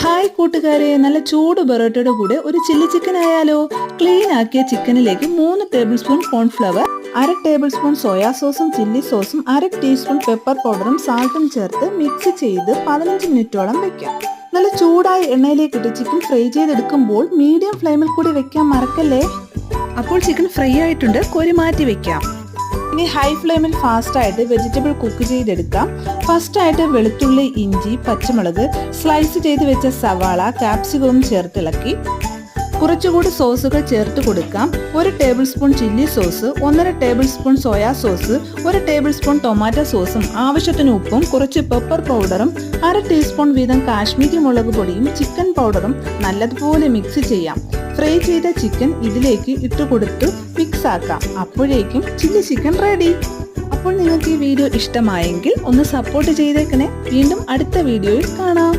Hi കൂട്ടുകാരെ, നല്ല ചൂട് പൊറോട്ടയുടെ കൂടെ ഒരു ചില്ലി ചിക്കൻ ആയാലോ? ക്ലീൻ ആക്കിയ ചിക്കനിലേക്ക് 3 table spoon cornflour, 1/2 table spoon soya സോസും ചില്ലി സോസും 1/2 ടീസ്പൂൺ പെപ്പർ പൗഡറും സാൾട്ടും ചേർത്ത് മിക്സ് ചെയ്ത് 15 മിനിറ്റോളം വെക്കാം. നല്ല ചൂടായ എണ്ണയിലേക്ക് ഇട്ട് ചിക്കൻ ഫ്രൈ ചെയ്തെടുക്കുമ്പോൾ മീഡിയം ഫ്ലെയിമിൽ കൂടി വെക്കാൻ മറക്കല്ലേ. അപ്പോൾ ചിക്കൻ ഫ്രൈ ആയിട്ടുണ്ട്, കോരി മാറ്റി വെക്കാം. ഇനി ഹൈ ഫ്ലെയിമിൽ ഫാസ്റ്റായിട്ട് വെജിറ്റബിൾ കുക്ക് ചെയ്തെടുക്കാം. ഫസ്റ്റായിട്ട് വെളുത്തുള്ളി, ഇഞ്ചി, പച്ചമുളക്, സ്ലൈസ് ചെയ്ത് വെച്ച സവാള, ക്യാപ്സിക്കവും ചേർത്തിളക്കി കുറച്ചുകൂടി സോസുകൾ ചേർത്ത് കൊടുക്കാം. 1 table spoon chilli sauce, 1/2 table spoon soya sauce, 1 table spoon tomato സോസും ആവശ്യത്തിന് ഉപ്പും കുറച്ച് പെപ്പർ പൗഡറും 1/2 ടീസ്പൂൺ വീതം കാശ്മീരി മുളക് പൊടിയും ചിക്കൻ പൗഡറും നല്ലതുപോലെ മിക്സ് ചെയ്യാം. ഫ്രൈ ചെയ്ത ചിക്കൻ ഇതിലേക്ക് ഇട്ടുകൊടുത്ത് മിക്സ് ആക്കാം. അപ്പോഴേക്കും ചില്ലി ചിക്കൻ റെഡി. അപ്പോൾ നിങ്ങൾക്ക് ഈ വീഡിയോ ഇഷ്ടമായെങ്കിൽ ഒന്ന് സപ്പോർട്ട് ചെയ്തേക്കണേ. വീണ്ടും അടുത്ത വീഡിയോയിൽ കാണാം.